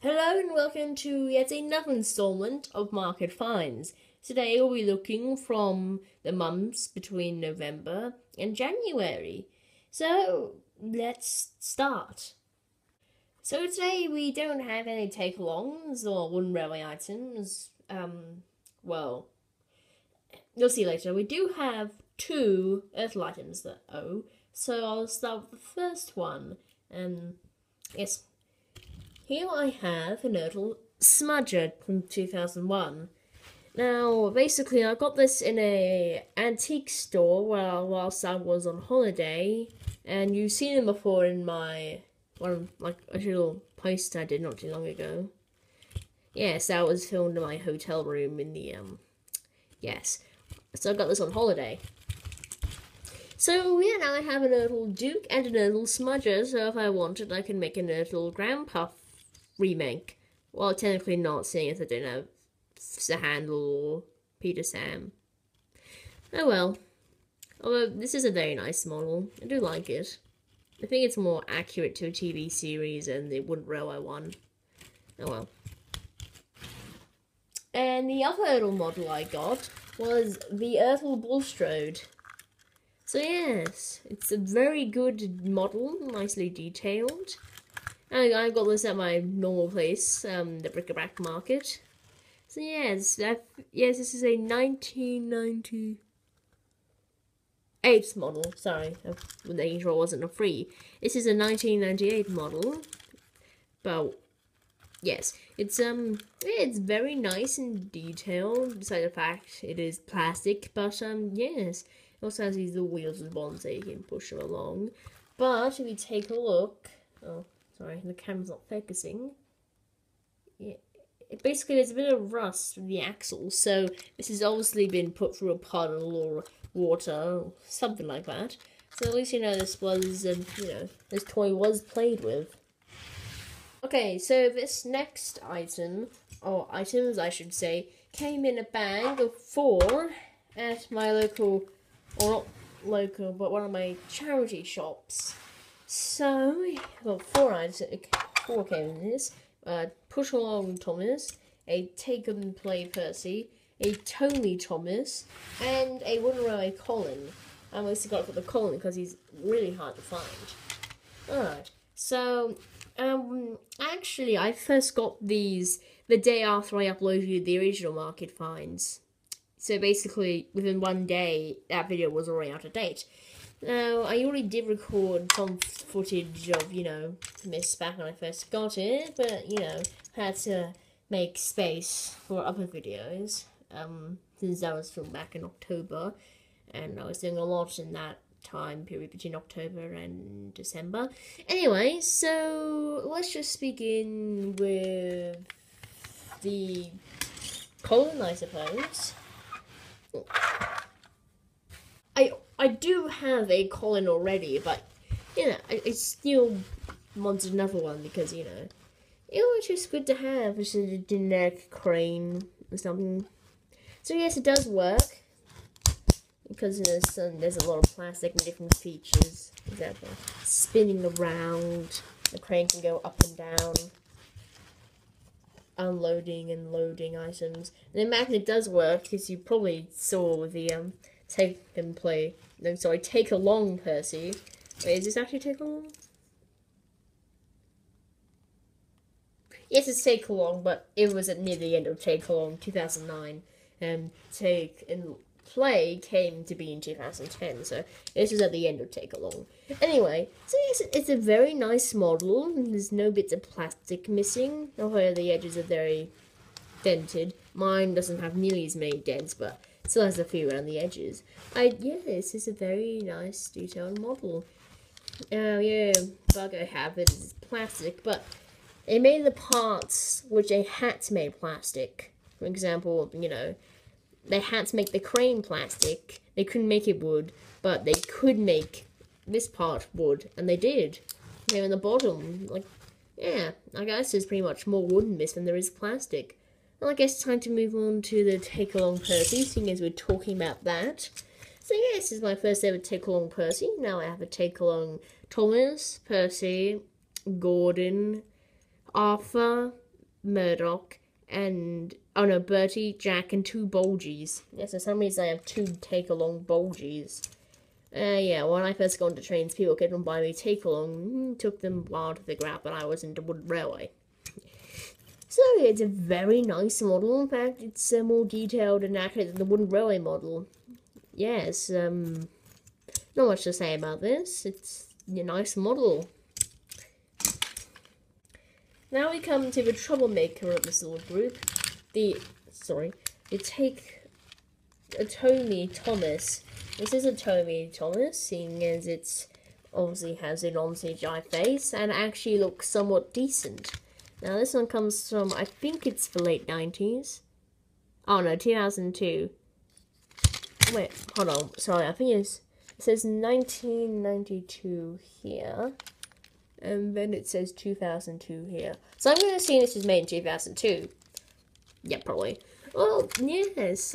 Hello and welcome to yet another installment of Market Finds. Today we'll be looking from the months between November and January. So let's start. So today we don't have any take-alongs or wooden railway items. Well, you'll see later. We do have two earthly items that owe. So I'll start with the first one. Yes. Here I have an Nerdle Smudger from 2001. Now, basically, I got this in a antique store whilst I was on holiday, and you've seen them before in my a little post I did not too long ago. Yes, that was filmed in my hotel room in the yes. So I got this on holiday. So yeah, now I have a Nerdle Duke and a Nerdle Smudger. So if I wanted, I can make a Nerdle Grandpa remake. Well, technically not, seeing as I don't have the handle or Peter Sam. Oh well. Although this is a very nice model. I do like it. I think it's more accurate to a TV series than the Wooden Railway one. Oh well. And the other Erdl model I got was the Erdl Bulstrode. So yes, it's a very good model, nicely detailed. I got this at my normal place, the bric-a-brac market. So yes, this is a 1998 model. Sorry, I was making sure it wasn't a free. This is a 1998 model. But yes, it's very nice and detailed. Besides the fact it is plastic, but yes, it also has these little wheels and bonds that you can push them along. But if you take a look, sorry, the camera's not focusing. Yeah, basically there's a bit of rust with the axle, so this has obviously been put through a puddle or water, or something like that. So at least you know this was, this toy was played with. Okay, so this next item, or items I should say, came in a bag of 4 at my local, or not local, but one of my charity shops. So, well, 4 came in this. Push Along Thomas, a Take and Play Percy, a TOMY Thomas, and a Wooden Railway Colin. I mostly got it for the Colin because he's really hard to find. Alright, so, actually, I first got these the day after I uploaded the original Market Finds. So basically, within one day, that video was already out of date. Now, I already did record some footage of, this back when I first got it, but, had to make space for other videos, since that was filmed back in October, and I was doing a lot in that time period between October and December. Anyway, so let's just begin with the Colin, I suppose. I do have a Colin already, but, I still wanted another one because, it's just good to have. Just a generic crane or something. So, yes, it does work. Because there's a lot of plastic and different features. Example, spinning around. The crane can go up and down. Unloading and loading items. And the magnet does work, because you probably saw the, Take Along Percy. Wait, is this actually Take Along? Yes, it's Take Along, but it was near the end of Take Along 2009. And Take and Play came to be in 2010, so this is at the end of Take Along. Anyway, so it's a very nice model. There's no bits of plastic missing, although the edges are very dented. Mine doesn't have nearly as many dents, but still has a few around the edges. This is a very nice detailed model. Bug I have is plastic, but they made the parts which they had to make plastic. For example, they had to make the crane plastic. They couldn't make it wood, but they could make this part wood, and they did. There in the bottom, I guess there's pretty much more wood in this than there is plastic. Well, I guess it's time to move on to the Take Along Percy, seeing as we're talking about that. So yes, this is my first ever Take Along Percy. Now I have a Take Along Thomas, Percy, Gordon, Arthur, Murdoch, and oh no, Bertie, Jack, and 2 Bolgies. Yes, for some reason I have 2 take-along Bolgies. Yeah, when I first got into trains, people kept on buying me take-along. Took them a while to figure out that I was into wooden railway. So it's a very nice model. In fact, it's more detailed and accurate than the wooden railway model. Yes, not much to say about this. It's a nice model. Now we come to the troublemaker of this little group. Take a TOMY Thomas. This is a TOMY Thomas, seeing as it's obviously has a non-CGI face and actually looks somewhat decent. Now this one comes from, I think it's the late 90s. Oh no, 2002. Wait, hold on. Sorry, I think it says 1992 here. And then it says 2002 here. So I'm going to assume this was made in 2002. Yeah, probably. Well, yes,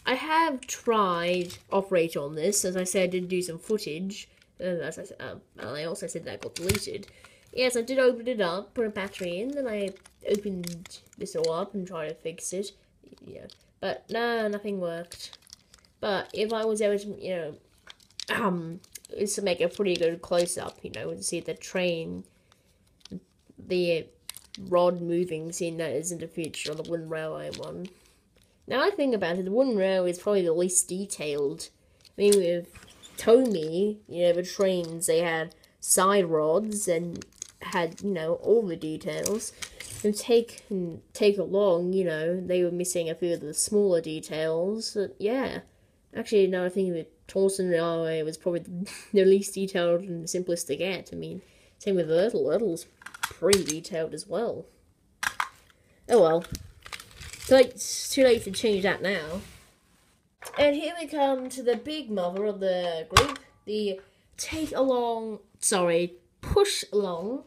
I have tried operate on this. As I said, I did do some footage. As I said, I also said that got deleted. Yes, I did open it up, put a battery in, then I opened this all up and tried to fix it. Yeah, but no, nothing worked. But if I was able to, is to make a pretty good close-up, to see the train, the rod moving, seeing that is in the future on the wooden railway one. Now I think about it, the wooden railway is probably the least detailed. I mean, with TOMY, the trains, they had side rods and had, all the details. And take along, they were missing a few of the smaller details. Yeah. Actually, now I think of it, Torsen Railway was probably the least detailed and simplest to get. I mean, same with Ertl. Ertl's pretty detailed as well. Oh well. So it's too late to change that now. And here we come to the big mother of the group, the push along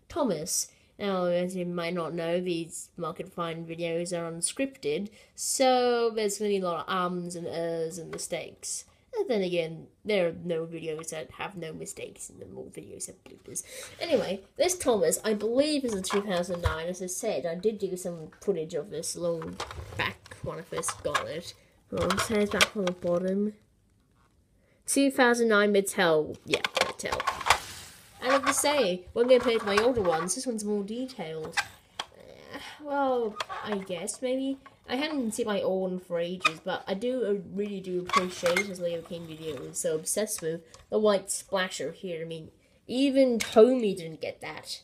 Thomas. Now, as you might not know, these Market Find videos are unscripted, so there's going to be a lot of ums and ers and mistakes. And then again, there are no videos that have no mistakes in them, all videos have bloopers. Anyway, this Thomas, I believe, is a 2009. As I said, I did do some footage of this long back when I first got it. It says back on the bottom. 2009 Mattel. Yeah, Mattel. I have to say, when compared to my older ones, this one's more detailed. Well, I guess, maybe. I hadn't seen my old one for ages, but I really do appreciate, as Leo King video is so obsessed with, the white splasher here. I mean, even TOMY didn't get that.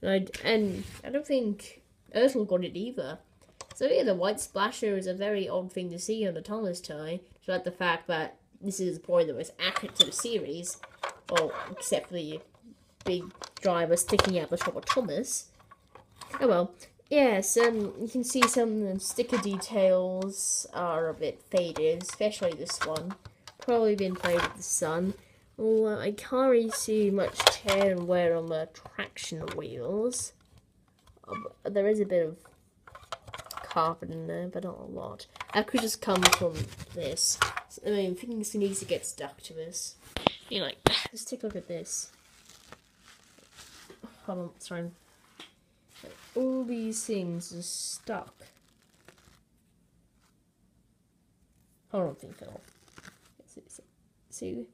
And I don't think Ertl got it either. So yeah, the white splasher is a very odd thing to see on a Thomas toy, despite the fact that this is probably the most accurate to the series. Well, except for the big driver sticking out the top of Thomas. Oh well. Yes, you can see some of the sticker details are a bit faded, especially this one. Probably been played with the sun. Well, I can't really see much tear and wear on the traction wheels. There is a bit of carpet in there, but not a lot. That could just come from this. I mean, things need to get stuck to this. Let's take a look at this. Hold on, sorry. All these things are stuck. Hold on, think off. See?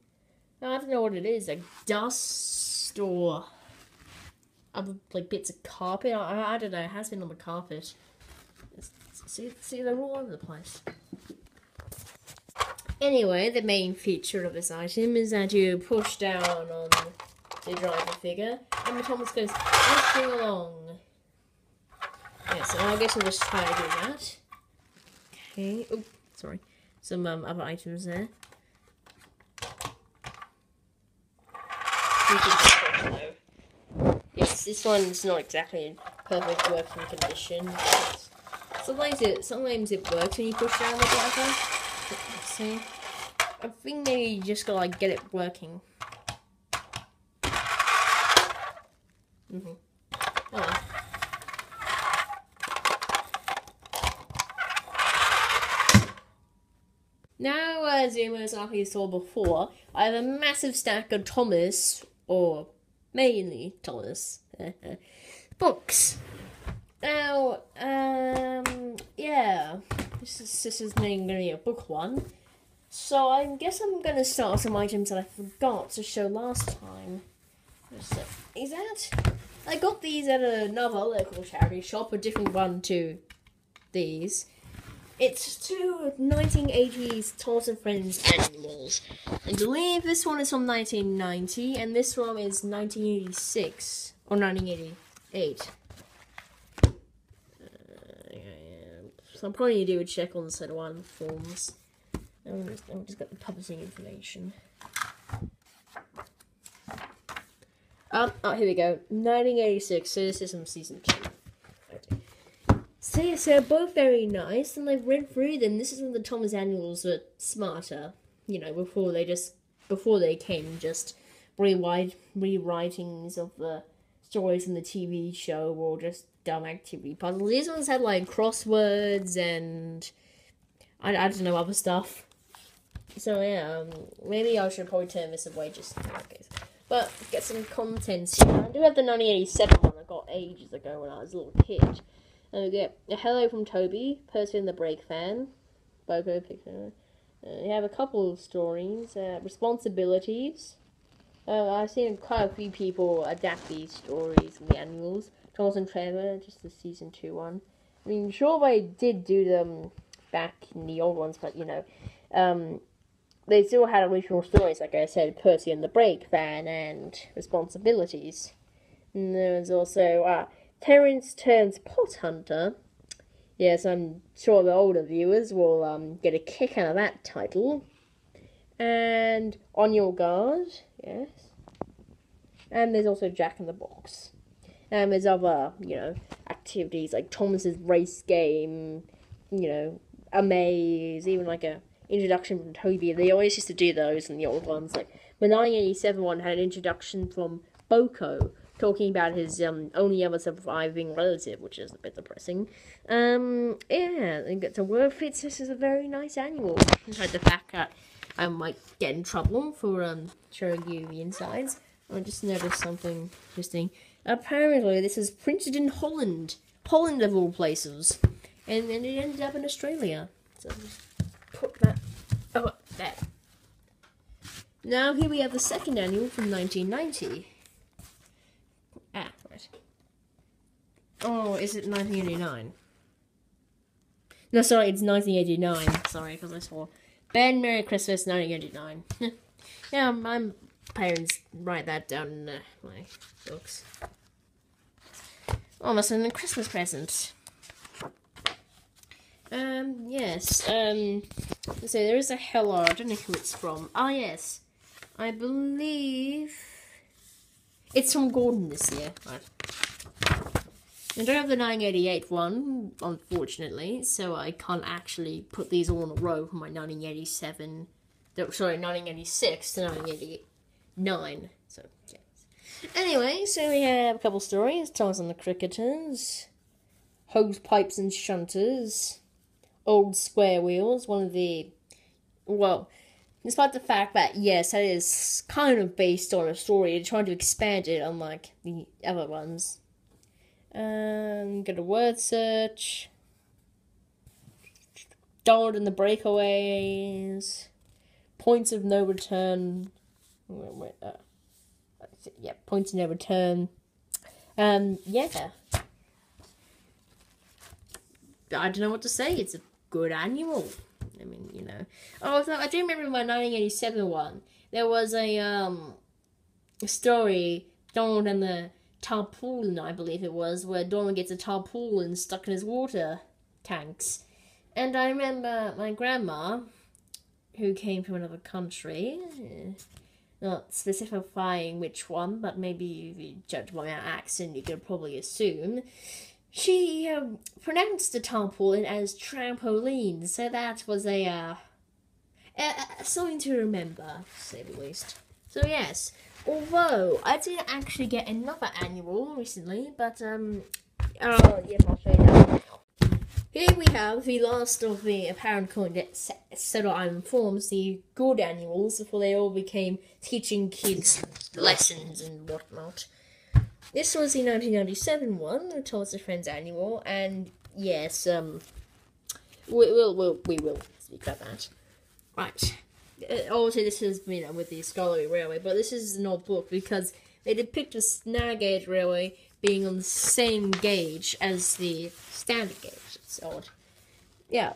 I don't know what it is, like dust or other bits of carpet. I don't know. It has been on the carpet. See, they're all over the place. Anyway, the main feature of this item is that you push down on the driver figure, and the Thomas goes pushing along. Yeah, so I guess we'll just try to do that. Okay. Oh, sorry. Some other items there. Yes, this one's not exactly in perfect working condition. Sometimes it works when you push down the driver. Let's see. I think maybe you just gotta get it working. Oh. Now, as you most likely saw before, I have a massive stack of Thomas, or Mainly Thomas. Books. Now, yeah, this is going to be a book one. So I guess I'm going to start some items that I forgot to show last time. Is that? I got these at another local charity shop, a different one to these. It's two 1980s Thomas and Friends annuals. I believe this one is from 1990, and this one is 1986, or 1988. So I'm probably going to do a check on the set one forms. I've just got the publishing information. Oh, here we go. 1986, so this is from season 2. So yes, they're both very nice, and I've read through them. This is when the Thomas annuals were smarter, you know, before they came just rewritings of the stories in the TV show or just dumb activity puzzles. These ones had like crosswords and I don't know, other stuff. So yeah, maybe I should probably turn this away just in case. But get some contents here. I do have the 1987 one I got ages ago when I was a little kid. And we get a hello from Toby, Percy and the Break fan, Boko picture. You have a couple of stories, responsibilities. I've seen quite a few people adapt these stories from the annuals. Thomas and Trevor, just the season 2 one. I mean, sure they did do them back in the old ones, but you know, they still had original stories, like I said, Percy and the Break fan and responsibilities. And there was also Terence turns pot hunter. Yes, I'm sure the older viewers will get a kick out of that title. And On Your Guard, yes. And there's also Jack in the Box. And there's other, you know, activities like Thomas's race game, you know, a maze, even like a introduction from Toby. They always used to do those in the old ones. Like the 1987 one had an introduction from Boko, talking about his only other surviving relative, which is a bit depressing. Yeah, and get to work fits. This is a very nice annual. Besides the fact that I might get in trouble for showing you the insides. I just noticed something interesting. Apparently, this is printed in Holland. Holland of all places. And then it ended up in Australia. So just put that there. Now here we have the second annual from 1990. Right. Oh, is it 1989? No, sorry, it's 1989. Sorry, because I saw Ben Merry Christmas 1989. Yeah, my parents write that down in my books. Almost a Christmas present. Yes, so there is a hello, I don't know who it's from. Ah, yes, I believe it's from Gordon this year. Right. I don't have the 1988 one, unfortunately, so I can't actually put these all in a row from my 1987, sorry, 1986 to 1989, so, yes. Anyway, so we have a couple stories, Thomas and the Cricketers, Hose Pipes and Shunters, Old Square Wheels, one of the, well, despite the fact that, yes, that is kind of based on a story, they're trying to expand it unlike the other ones. Get a word search. Donald and the Breakaways. Points of No Return. Yeah, Points of No Return. Yeah. I don't know what to say. It's a good annual. I mean, you know. Oh, so I do remember my 1987 one. There was a story, Donald and the tarpaulin, I believe it was, where Donald gets a tarpaulin stuck in his water tanks. And I remember my grandma, who came from another country, not specifying which one, but maybe if you judge by my accent, you could probably assume, she pronounced the tarpaulin as trampoline, so that was a something to remember, to say the least. So yes, although I didn't actually get another annual recently, but yes, I'll show you that now. Here we have the last of the apparent kind that settle island forms, the good animals, before they all became teaching kids lessons and whatnot. This was the 1997 one, the Thomas and Friends annual, and yes, we will speak about that. Right. Obviously, this is, with the Scholarly Railway, but this is an old book because they depict the snag gauge railway being on the same gauge as the standard gauge. It's odd. Yeah.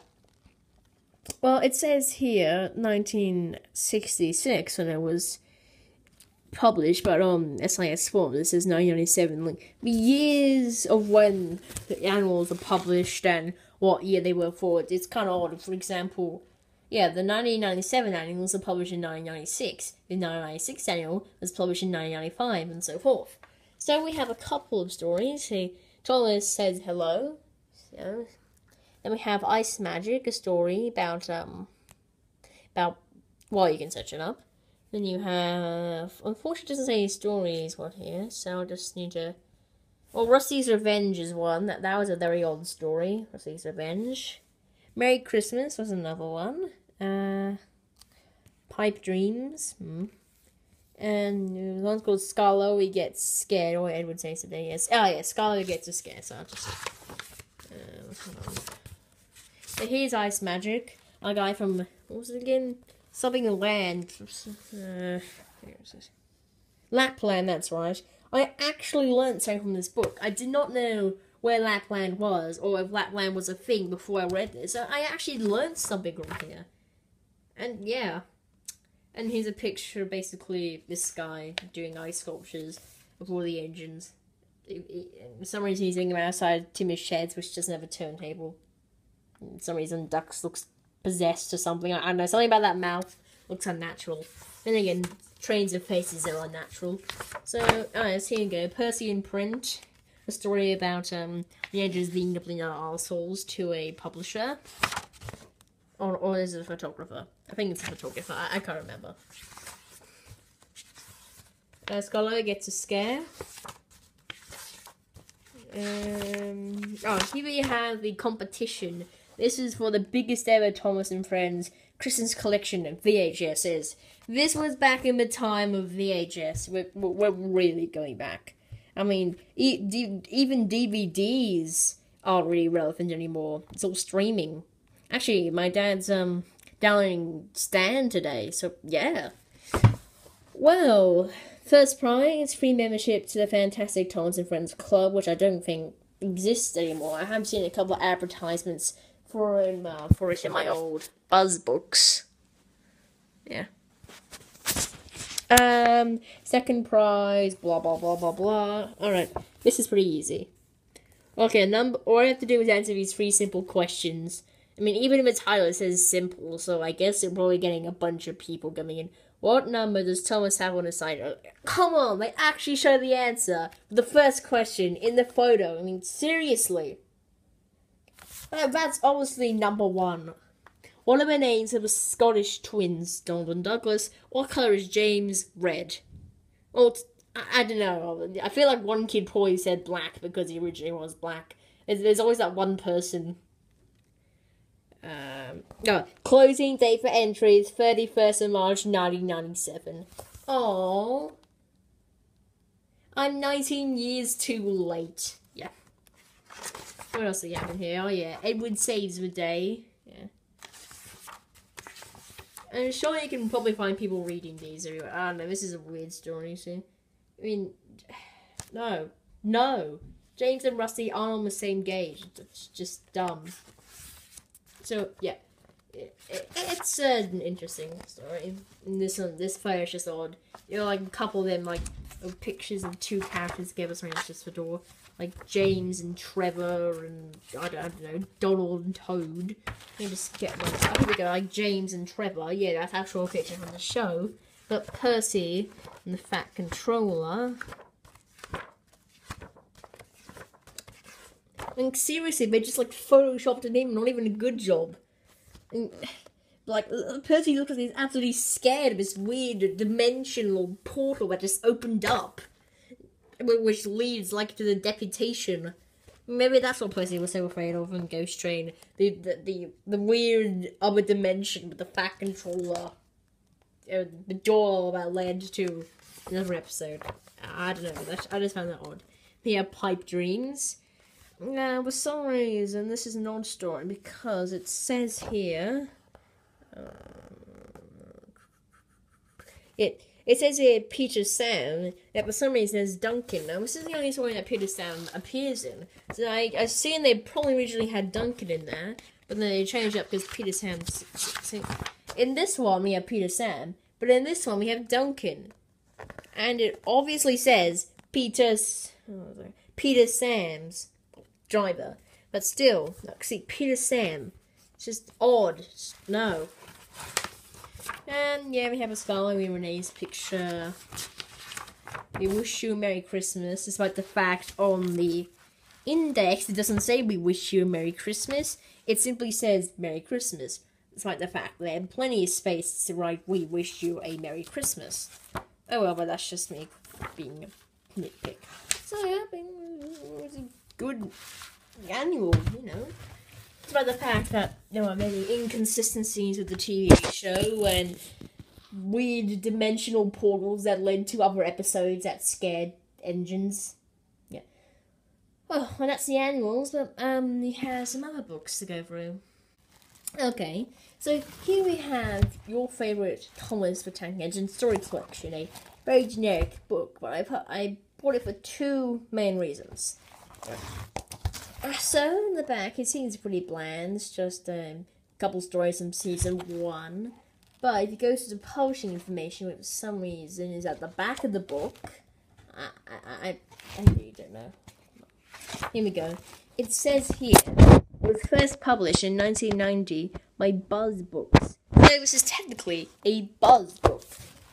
Well, it says here 1966 when it was published, but SIS form. This is 1997. Like the years of when the annuals were published and what year they were for. It's kind of odd. For example, the 1997 annuals were published in 1996. The 1996 annual was published in 1995, and so forth. So we have a couple of stories. Thomas says hello. So then we have Ice Magic, a story about well, you can search it up. Then you have, unfortunately it doesn't say any stories what here, so I'll just need to, well, Rusty's Revenge is one, that was a very old story, Rusty's Revenge. Merry Christmas was another one, Pipe Dreams, and one's called Scarlo, Gets Scared, or Edward says today, yes, Scarlo Gets a Scare, so I'll just, hold on. So here's Ice Magic, a guy from, what was it again? Something land. Lapland, that's right. I actually learnt something from this book. I did not know where Lapland was, or if Lapland was a thing before I read this. So I actually learnt something from here. And yeah. And here's a picture of basically this guy doing ice sculptures of all the engines. For some reason he's doing them outside Timmy's sheds, which doesn't have a turntable. For some reason Ducks looks possessed or something. I don't know, something about that mouth looks unnatural. Then again, trains of faces are unnatural. So, here you go. Percy in Print, a story about the editors being complete arseholes to a publisher. Or is it a photographer? I think it's a photographer. I can't remember. Scholar Gets a Scare. Here we have the competition. This is for the biggest ever Thomas and Friends Christmas collection of VHSs. This was back in the time of VHS. We're really going back. I mean, even DVDs aren't really relevant anymore. It's all streaming. Actually, my dad's downloading Stan today, so yeah. Well, first prize, free membership to the fantastic Thomas and Friends Club, which I don't think exists anymore. I have seen a couple of advertisements for it in my old Buzz books. Yeah. Second prize, blah blah blah blah blah. Alright, this is pretty easy. Okay, all I have to do is answer these 3 simple questions. I mean, even if the title says simple, so I guess they're probably getting a bunch of people coming in. What number does Thomas have on his side? Come on, they actually show the answer. The first question in the photo. I mean, seriously. That's obviously number 1. What are the names of the Scottish twins, Donald and Douglas? What colour is James? Red. Well, I don't know. I feel like one kid probably said black because he originally was black. There's always that one person. Closing date for entries, 31st of March, 1997. Aww. I'm 19 years too late. Yeah. What else do we have in here? Oh yeah, Edward Saves the Day. Yeah. I'm sure you can probably find people reading these everywhere. I don't know, this is a weird story, see? I mean, no. James and Rusty aren't on the same gauge. It's just dumb. So, yeah. It's an interesting story. And this photo is just odd. Like, a couple of them, like, pictures of 2 characters together, something that's just adore. Like, James and Trevor and, I don't know, Donald and Toad. Let me just get one. Oh, here we go, like, James and Trevor. Yeah, that's actual picture from the show. But Percy and the Fat Controller. And seriously, they just, like, photoshopped a name, not even a good job. And, like, Percy looks like he's absolutely scared of this weird dimensional portal that just opened up. Which leads, like, to the deputation. Maybe that's what Percy was so afraid of in Ghost Train. The weird other dimension with the Fat Controller. The door that led to another episode. I don't know. I just found that odd. We have Pipe Dreams. For some reason, this is an odd story because it says here. It says here Peter Sam, that for some reason there's Duncan. Now, this is the only story that Peter Sam appears in. So I assume they probably originally had Duncan in there, but then they changed it up because Peter Sam. In this one, we have Peter Sam, but in this one, we have Duncan. And it obviously says Peter Sam's driver. But still, look, see, Peter Sam. It's just odd. No. And yeah, we have a Scarlet with Renee's picture. We wish you a Merry Christmas, despite the fact on the index it doesn't say we wish you a Merry Christmas. It simply says Merry Christmas, despite the fact they have plenty of space to write we wish you a Merry Christmas. Oh well, but that's just me being a nitpick. So yeah, it was a good annual, you know. Despite the fact that there are many inconsistencies with the TV show and weird dimensional portals that led to other episodes that scared engines. Yeah. Well, that's the annuals, but we have some other books to go through. Okay, so here we have your favourite Thomas the Tank Engine story collection, a very generic book, but I bought it for two main reasons. So, in the back, it seems pretty bland. It's just a couple stories from season 1. But if you go to the publishing information, which for some reason is at the back of the book, I really don't know. Here we go. It says here, it was first published in 1990 by Buzz Books. So this is technically a Buzz book.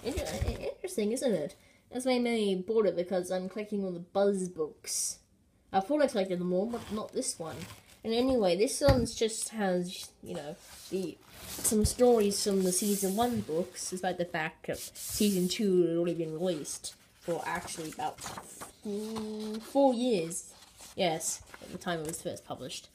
Interesting, isn't it? That's why I mainly bought it, because I'm collecting all the Buzz books. I thought I collected them all, but not this one. And anyway, this one just has, you know, some stories from the season 1 books, despite the fact that season 2 had already been released for actually about 4 years. Yes, at the time it was first published.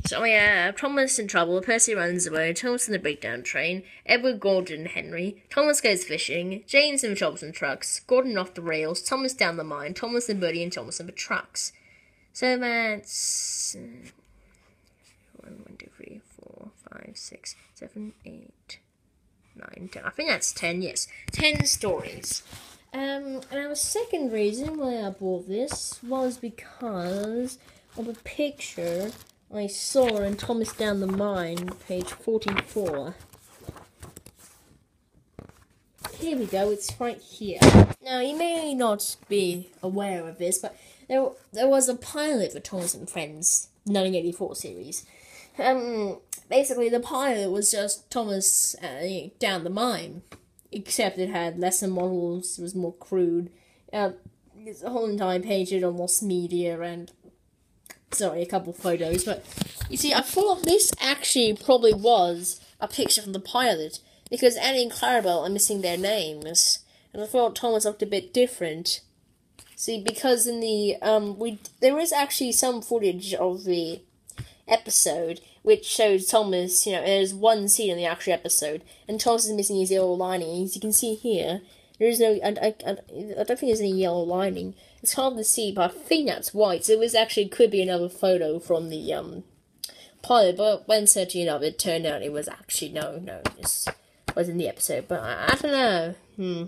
So yeah, Thomas in trouble, Percy runs away, Thomas in the breakdown train, Edward, Gordon, Henry, Thomas goes fishing, James in jobs and trucks, Gordon off the rails, Thomas down the mine, Thomas and Bertie, and Thomas in the trucks. So that's 1, 2, 3, 4, 5, 6, 7, 8, 9, 10. I think that's 10, yes. 10 stories. And our second reason why I bought this was because of a picture I saw in Thomas Down the Mine, page 44. Here we go, it's right here. Now, you may not be aware of this, but there was a pilot for Thomas and Friends 1984 series. Basically, the pilot was just Thomas down the mine, except it had lesser models, it was more crude. There's a whole entire page on lost media and a couple photos, but you see, I thought this actually probably was a picture from the pilot, because Annie and Clarabelle are missing their names, and I thought Thomas looked a bit different. See, because in the, there is actually some footage of the episode, which shows Thomas, you know, there's one scene in the actual episode, and Thomas is missing his yellow lining. As you can see here, there is no, I don't think there's any yellow lining. It's hard to see, but I think that's white, so it could be another photo from the, pilot, but when searching it up, it turned out it was actually, no, this was in the episode, but I don't know,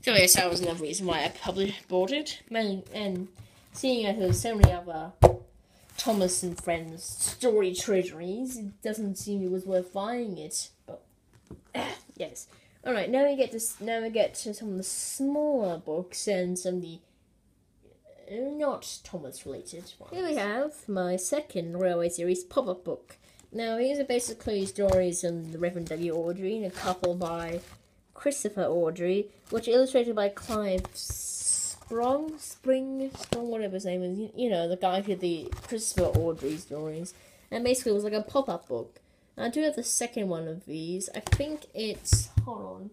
So yes, that was another reason why I bought it, and seeing as there's so many other Thomas and Friends story treasuries, it doesn't seem it was worth buying it, but, yes. Alright, now we get to some of the smaller books and some of the not Thomas related ones. Here we have my second Railway series pop-up book. Now these are basically stories on the Reverend W. Awdry and a couple by Christopher Awdry, which are illustrated by Clive Sprong, whatever his name is, you know, the guy who did the Christopher Awdry stories. And basically it was like a pop-up book. I do have the second one of these. I think it's, hold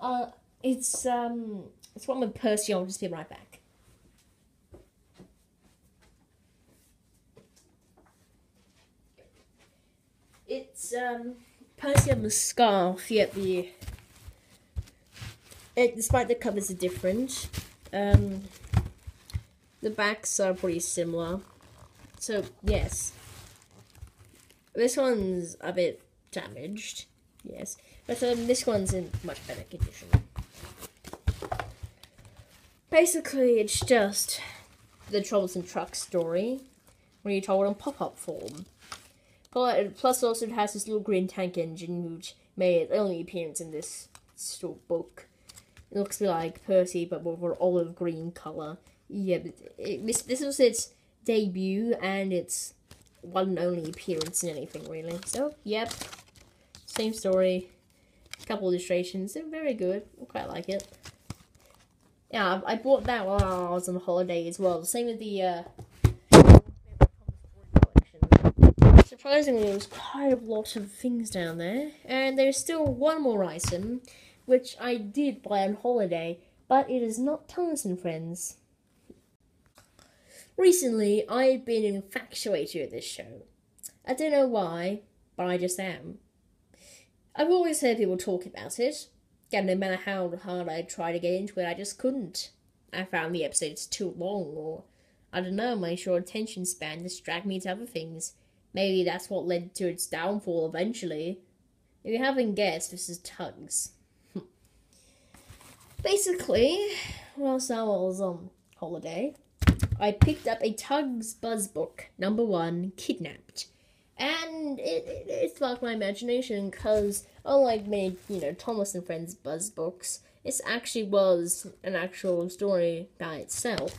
on. It's one with Percy. I'll just be right back. It's Percy on the scarf, yet despite the covers are different, the backs are pretty similar. So yes, this one's a bit damaged, yes, but this one's in much better condition. Basically, it's just the Troublesome Truck story, when you told in pop-up form. Plus, also it has this little green tank engine, which made its only appearance in this book. It looks like Percy, but with an olive green colour. Yeah, but this was its debut, and its one and only appearance in anything, really. So, yep, same story. A couple illustrations, they're very good. I quite like it. Yeah, I bought that while I was on holiday as well. Same with the collection. Surprisingly, there was quite a lot of things down there, and there's still one more item, which I did buy on holiday, but it is not Thomas and Friends. Recently, I've been infatuated with this show. I don't know why, but I just am. I've always heard people talk about it, and no matter how hard I tried to get into it, I just couldn't. I found the episodes too long, or I don't know, my short attention span distracted me to other things. Maybe that's what led to its downfall eventually. If you haven't guessed, this is TUGS. Basically, whilst I was on holiday, I picked up a TUGS buzz book, number 1, Kidnapped. And it sparked my imagination, because unlike many, Thomas and Friends buzz books, this actually was an actual story by itself.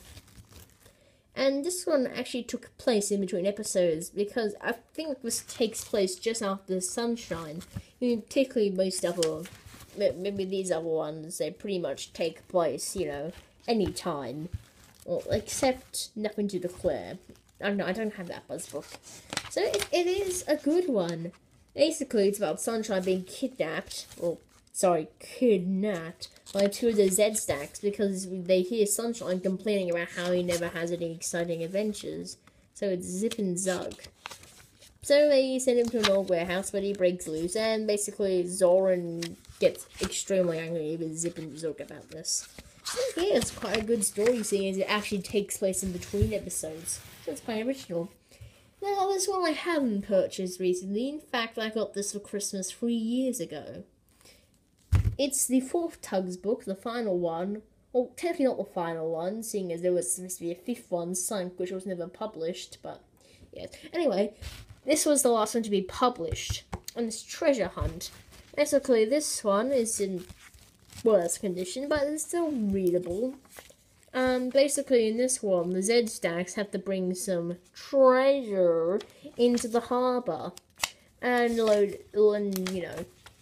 And this one actually took place in between episodes, because I think this takes place just after Sunshine. Particularly most other, maybe these other ones, they pretty much take place, any time. Well, except Nothing to Declare. I don't know, I don't have that buzz book. So it is a good one. Basically, it's about Sunshine being kidnapped by two of the Z-Stacks because they hear Sunshine complaining about how he never has any exciting adventures. So it's Zip and Zug. So they send him to an old warehouse where he breaks loose, and basically Zoran gets extremely angry with Zip and Zug about this. So yeah, it's quite a good story, seeing as it actually takes place in between episodes. So it's quite original. Now, this one I haven't purchased recently. In fact, I got this for Christmas 3 years ago. It's the 4th TUGS book, the final one. Well, technically not the final one, seeing as there was supposed to be a 5th one sunk, which was never published, but yes. Anyway, this was the last one to be published, and it's Treasure Hunt. Basically, this one is in worse condition, but it's still readable. Basically, in this one, the Z-Stacks have to bring some treasure into the harbour. And,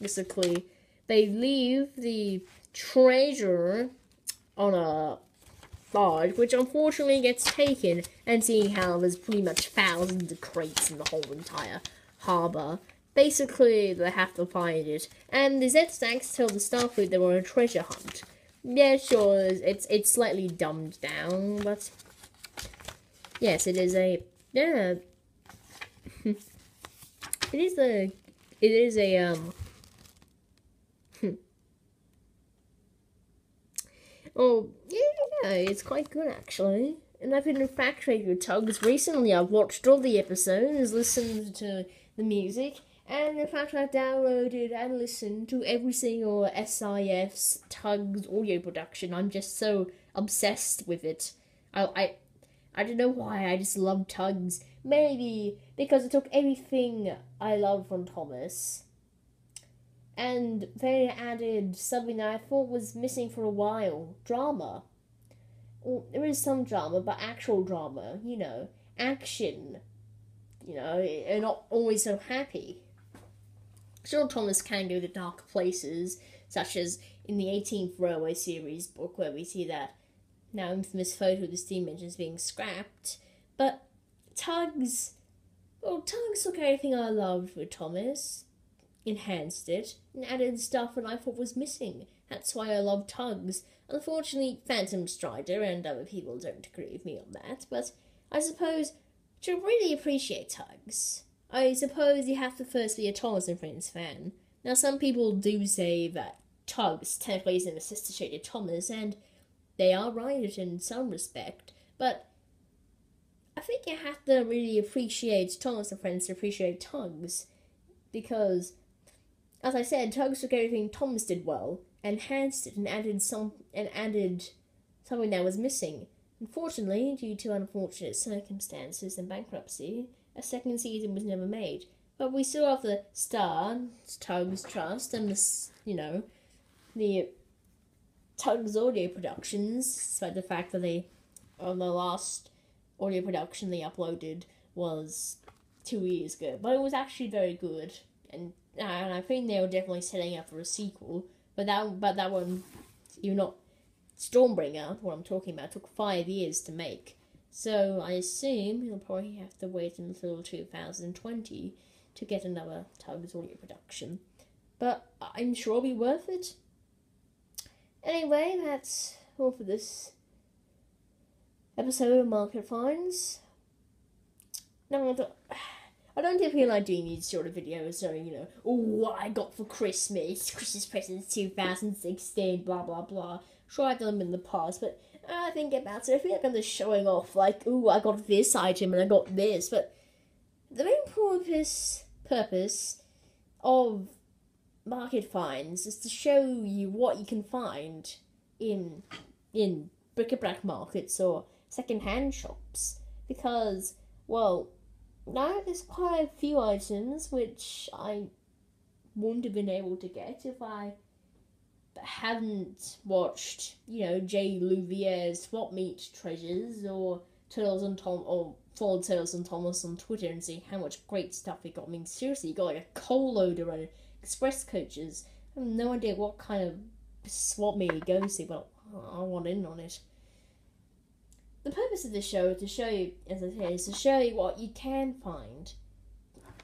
basically, they leave the treasure on a barge, which unfortunately gets taken, and seeing how there's pretty much thousands of crates in the whole entire harbour. Basically, they have to find it, and the Z-Stacks tell the Starfleet they're on a treasure hunt. Yeah, sure, it's slightly dumbed down, but yes, it is a oh yeah, it's quite good actually. And I've been infatuated with TUGS recently. I've watched all the episodes, listened to the music. And in fact, I've downloaded and listened to every single SIF's TUGS audio production. I'm just so obsessed with it. I don't know why, I just love TUGS. Maybe because it took everything I love from Thomas, and they added something that I thought was missing for a while. Drama. Well, there is some drama, but actual drama, action. And not always so happy. Sure, Thomas can go to dark places, such as in the 18th Railway Series book, where we see that now infamous photo of the steam engines being scrapped. But TUGS took everything I loved with Thomas, enhanced it, and added stuff that I thought was missing. That's why I love TUGS. Unfortunately, Phantom Strider and other people don't agree with me on that, but I suppose to really appreciate TUGS, I suppose you have to first be a Thomas and Friends fan. Now, some people do say that TUGS technically is an associated Thomas, and they are right in some respect, but I think you have to really appreciate Thomas and Friends to appreciate TUGS, because, as I said, TUGS took everything Thomas did well, enhanced it, and added something that was missing. Unfortunately, due to unfortunate circumstances and bankruptcy, a second season was never made. But we still have the Star, TUGS Trust, and the TUGS audio productions, despite the fact that the last audio production they uploaded was 2 years ago. But it was actually very good, and I think they were definitely setting up for a sequel. But that one, Stormbringer, what I'm talking about, took 5 years to make. So I assume you'll probably have to wait until 2020 to get another TUGS audio production. But I'm sure it'll be worth it. Anyway, that's all for this episode of Market Finds. Now, I don't typically like doing these sort of videos, so, what I got for Christmas presents 2016, blah, blah, blah. Sure, I've done them in the past, but I think about it, I feel like I'm just showing off, like, I got this item and I got this, but the main purpose of Market Finds is to show you what you can find in bric-a-brac markets or second-hand shops, because, well, now there's quite a few items which I wouldn't have been able to get if I hadn't watched, Jay Louviere's Swap Meet Treasures, or followed Turtles and Thomas on Twitter and see how much great stuff he got. I mean, seriously, he got like a coal loader and express coaches. I have no idea what kind of swap meet he goes to, but I want in on it. The purpose of this show is to show you, as I said, is to show you what you can find.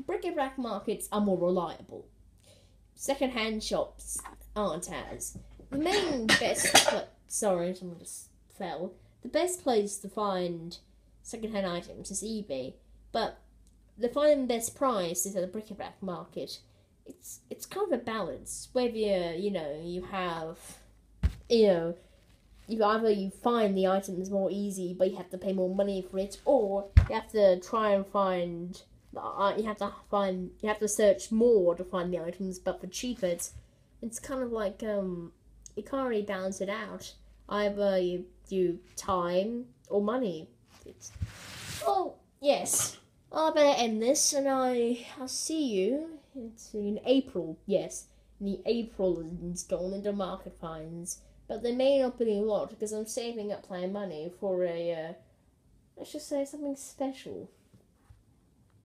Bric-a-brac markets are more reliable. Second-hand shops aren't as. The main sorry, someone just fell. The best place to find second-hand items is eBay, but the finding best price is at the bric-a-brac market. It's kind of a balance. Whether you find the items more easy, but you have to pay more money for it, or you have to try and find. You have to search more to find the items, but for cheaper, it's kind of like you can't really balance it out. Either you do time or money. Yes. I better end this, and I'll see you. It's in April. Yes, in the April installment of Market Finds. But there may not be a lot because I'm saving up my money for let's just say something special.